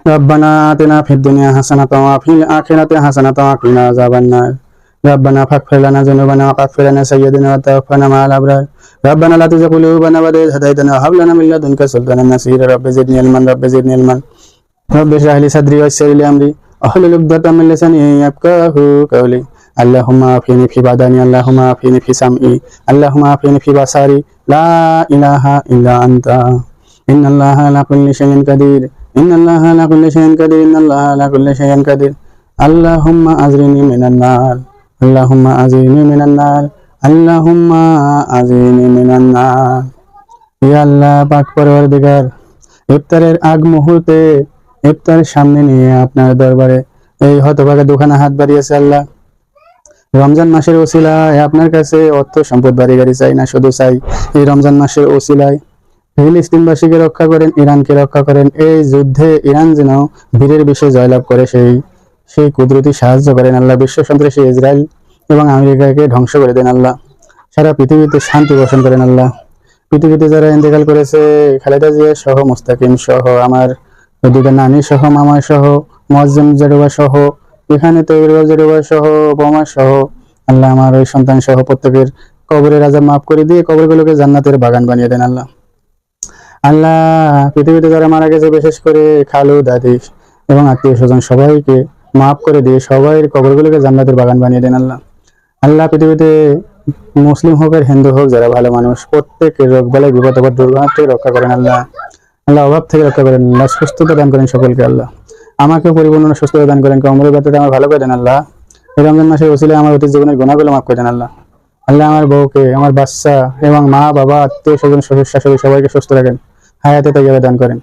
ربنا آتنا في الدنيا حسنة وفي الآخرة حسنة وقنا عذاب النار ربنا فاغفر لنا ذنوبنا وكفر عنا سيئاتنا وتوفنا مع الأبرار ربنا لا تزغ قلوبنا بعد إذ هديتنا وهب لنا من لدنك سلطانا نصيرا رب زدني علما رب زدني علما رب اشرح لي صدري ويسر لي أمري واحلل عقدة من لساني يفقهوا قولي اللهم عافني في بدني اللهم عافني في سمعي اللهم عافني في بصري لا إله إلا أنت إن الله على كل شيء قدير إن الله على كل شيء قدير إن الله على كل شيء قدير اللهم أجرني من النار اللهم أجرني من النار اللهم أجرني من النار ইয়া আল্লাহ পাক পরওয়ারদিগার ইফতারের আগ মুহূর্তে ইফতারের সামনে নিয়ে আপনার দরবারে এই হতভাগা দুখানা হাত বাড়িয়েছে আল্লাহ রমজান মাসের ওসিলায় আপনার কাছে অর্থ সম্পদ বাড়ি গাড়ি চাই না শুধু চাই এই রমজান মাসের ওসিলায় ফিলিস্তিনবাসীকে রক্ষা করেন ইরানকে রক্ষা করেন এই যুদ্ধে ইরান যেন বীরের বেশে জয়লাভ করে সেই কুদরতি সাহায্য করেন আল্লাহ বিশ্ব সন্ত্রাসী ইসরায়েল এবং আমেরিকাকে ধ্বংস করে দেন আল্লাহ সারা পৃথিবীতে শান্তি বর্ষণ করেন আল্লাহ পৃথিবীতে যারা ইন্তেকাল করেছে খালেদা জিয়া সহ মুস্তাকিম সহ আমার ওদিকে নানি সহ মামা সহ মুয়াজ্জম জেরুবা সহ এখানে তৈরি জেরুবা সহ বোমা সহ আল্লাহ আমার ওই সন্তান সহ প্রত্যেকের কবরের আযাব মাফ করে দিয়ে কবরগুলোকে জান্নাতের বাগান বানিয়ে দেন আল্লাহ আল্লাহ পৃথিবীতে যারা মারা গেছে বিশেষ করে খালু দাদি এবং আত্মীয় স্বজন সবাইকে মাফ করে দিয়ে সবাই কবরগুলোকে জান্নাতের বাগান বানিয়ে দেন আল্লাহ আল্লাহ পৃথিবীতে মুসলিম হোক আর হিন্দু হোক যারা ভালো মানুষ প্রত্যেকের রোগ বালাই বিপদ আপদ দুর্ঘটনা থেকে রক্ষা করেন আল্লাহ আল্লাহ অভাব থেকে রক্ষা করেন আল্লাহ সুস্থতা দান করেন সকলকে আল্লাহ আমাকে পরিপূর্ণ সুস্থতা দান করেন কোমরের ব্যথাটা আমার ভালো করে দেন আল্লাহ এই রমজান মাসের ওসিলায় আমার অতীত জীবনের গুনাহগুলো মাফ করে দেন আল্লাহ আল্লাহ আমার বউকে আমার বাচ্চা এবং মা বাবা আত্মীয় স্বজন শ্বশুর শাশুড়ি সবাইকে সুস্থ রাখেন হায়াতে তাইয়্যিবা দান করেন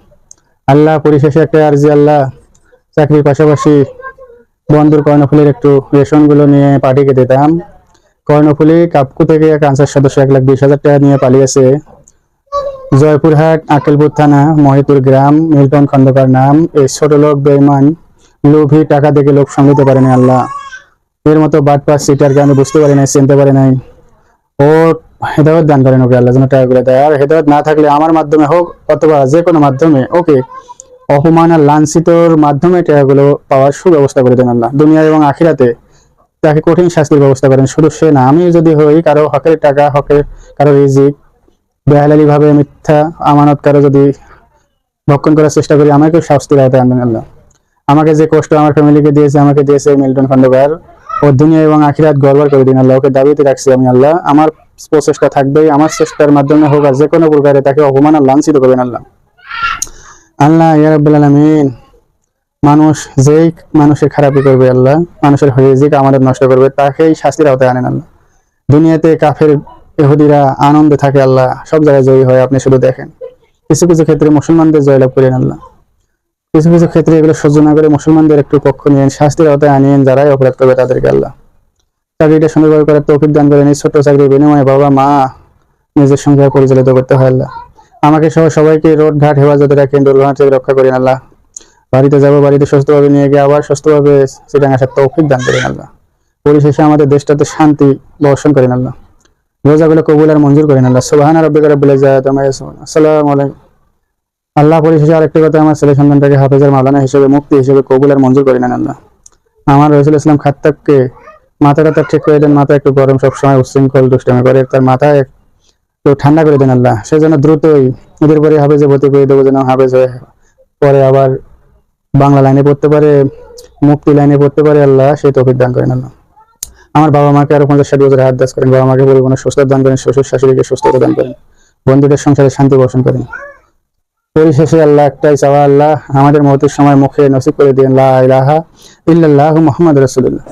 আল্লাহ পরিশেষে একটা আরজি আল্লাহ চাকরির পাশাপাশি বন্ধুর কর্ণফুলির একটু রেশনগুলো নিয়ে পার্টিকে দিতাম কর্ণফুলি কাপকু থেকে এক আনসার সদস্য 1,20,000 টাকা নিয়ে পালিয়েছে জয়পুরহাট আকেলপুর থানা মহিতুর গ্রাম মিল্টন খন্দকার নাম এই ছোট লোক বেঈমান লোভী টাকা দেখে লোক সামলাতে পারেনি আল্লাহ এর মতো বাটপার সিটারকে আমি বুঝতে পারি নাই চিনতে পারি নাই ও হেদায়েত দান করেন ওকে আল্লাহ যেন টাকাগুলো দেয় আর হেদায়েত না থাকলে আমার মাধ্যমে হোক অথবা যে কোনো মাধ্যমে ওকে অপমান আর লাঞ্ছিতর মাধ্যমে টাকাগুলো পাওয়ার সুব্যবস্থা করে দেন আল্লাহ দুনিয়া এবং আখিরাতে তাকে কঠিন শাস্তির ব্যবস্থা করেন শুধু সে না আমি যদি হই কারো হকের টাকা হকের কারো রিজিক বেহালালি ভাবে মিথ্যা আমানত কারো যদি ভক্ষণ করার চেষ্টা করি আমাকে শাস্তির আওতায় আনবেন আল্লাহ আমাকে যে কষ্ট আমার ফ্যামিলিকে দিয়েছে আমাকে দিয়েছে মিল্টন খন্দকার ও দুনিয়া এবং আখিরাত গড়বড় করে দিন আল্লাহ ওকে দাবিতে রাখছি আমি আল্লাহ আমার প্রচেষ্টা থাকবেই আমার চেষ্টার মাধ্যমে হোক আর যে কোনো প্রকারে তাকে অপমান আর লাঞ্ছিত করবেন আল্লাহ আল্লাহ ইয়া রাব্বুল আলামিন মানুষ যেই মানুষের খারাপই করবে আল্লাহ মানুষের রিজিক আমাদের নষ্ট করবে তাকেই শাস্তির আওতায় আনেন আল্লাহ দুনিয়াতে কাফের ইহুদিরা আনন্দে থাকে আল্লাহ সব জায়গায় জয়ী হয় আপনি শুধু দেখেন কিছু কিছু ক্ষেত্রে মুসলমানদের জয়লাভ করেন আল্লাহ কিছু কিছু ক্ষেত্রে এগুলো সহ্য না করে মুসলমানদের একটু পক্ষ নিয়ে শাস্তির আওতায় আনিয়েন যারাই অপরাধ করবে তাদেরকে আল্লাহ চাকরিটা সুন্দরভাবে করার তৌফিক দান করেন এই ছোট্ট চাকরির বিনিময়ে বাবা মা নিজের সংসার পরিচালিত করতে হয় আল্লাহ আমাকে সহ সবাইকে রোড ঘাট হেফাজতে রাখেন দুর্ঘটনা থেকে রক্ষা করেন আল্লাহ বাড়িতে যাবো বাড়িতে সুস্থভাবে নিয়ে গিয়ে আবার সুস্থভাবে চিটাং আসার তৌফিক দান করেন আল্লাহ পরিশেষে আমাদের দেশটাতে শান্তি বর্ষণ করেন আল্লাহ রোজাগুলো কবুল আর মঞ্জুর করেন আল্লাহ সুবহান রাব্বিকা রাব্বিল ইজ্জাতি আম্মা ইয়াসিফুন আসসালামু আলাইকুম আল্লাহ পরিশেষে আরেকটি কথা আমার ছেলে সন্তানটাকে হাফেজের মাওলানা হিসেবে মুফতি হিসেবে কবুল আর মঞ্জুর করে নেন আল্লাহ আমার রাসূল ইসলাম খাত্তাবকে মাথাটা তার ঠিক করে দেন মাথা একটু গরম সবসময় উচ্ছৃঙ্খল দুষ্টামি করে তার মাথা একটু ঠান্ডা করে দেন আল্লাহ সে যেন দ্রুতই এদের পরে হাফেজে ভর্তি করে দেবো যেন হাফেজ হয়ে পরে আবার বাংলা লাইনে পড়তে পারে মুফতি লাইনে পড়তে পারে আল্লাহ সেই তৌফিক দান করেন আল্লাহ আমার বাবা মাকে আরো 50-60 বছর হায়াত দান করেন বাবা মাকে পরিপূর্ণ সুস্থতা দান করেন শ্বশুর শাশুড়িকে সুস্থতা দান করেন বন্ধুদের সংসারে শান্তি বর্ষণ করেন পরিশেষে আল্লাহ একটাই চাওয়া আল্লাহ আমাদের মওতের সময় মুখে নসিব করে দিন লা ইলাহা ইল্লাল্লাহু মুহাম্মাদুর রাসূলুল্লাহ